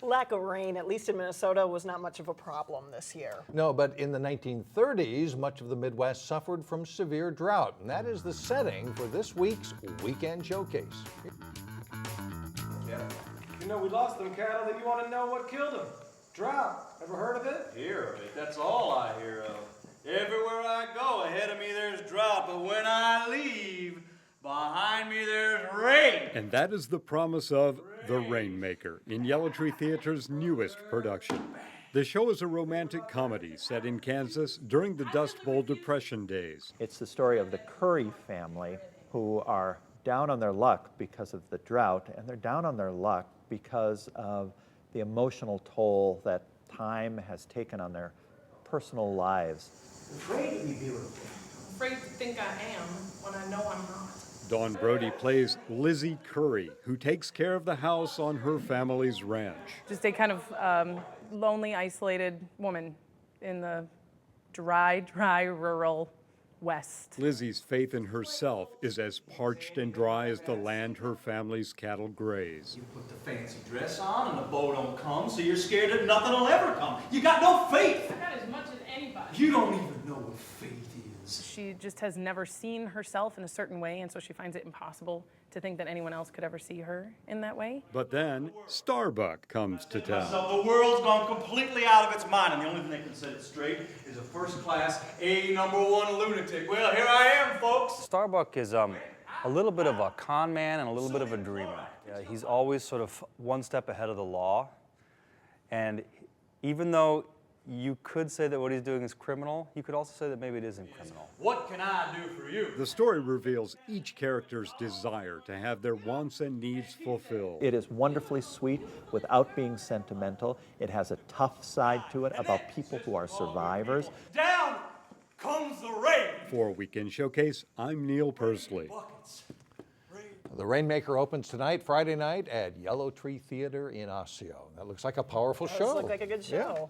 Lack of rain, at least in Minnesota, was not much of a problem this year. No, but in the 1930s, much of the Midwest suffered from severe drought, and that is the setting for this week's Weekend Showcase. Yeah. You know, we lost them cattle, then you want to know what killed them. Drought. Ever heard of it? Hear of it. That's all I hear of. Everywhere I go, ahead of me there's drought, but when I leave, behind me there's rain. And that is the promise of The Rainmaker in Yellow Tree Theater's newest production. The show is a romantic comedy set in Kansas during the Dust Bowl Depression days. It's the story of the Curry family who are down on their luck because of the drought, and they're down on their luck because of the emotional toll that time has taken on their personal lives. Afraid to be beautiful. Afraid to think I am when I know I'm not. Dawn Brodey plays Lizzie Curry, who takes care of the house on her family's ranch. Just a kind of lonely, isolated woman in the dry, rural West. Lizzie's faith in herself is as parched and dry as the land her family's cattle graze. You put the fancy dress on and the bow don't come, so you're scared that nothing will ever come. You got no faith. I got as much as anybody. You don't even know what faith is. She just has never seen herself in a certain way, and so she finds it impossible to think that anyone else could ever see her in that way. But then Starbuck comes to town. The world's gone completely out of its mind, and the only thing that can set it straight is a first-class A#1 lunatic. Well, here I am, folks. Starbuck is a little bit of a con man and a little bit of a dreamer. He's always sort of one step ahead of the law, and even though you could say that what he's doing is criminal, you could also say that maybe it isn't criminal. What can I do for you? The story reveals each character's desire to have their wants and needs fulfilled. It is wonderfully sweet without being sentimental. It has a tough side to it about people who are survivors. Down comes the rain. For Weekend Showcase, I'm Neil Persley. Buckets. The Rainmaker opens tonight, Friday night, at Yellow Tree Theater in Osseo. That looks like a powerful show. Does look like a good show. Yeah.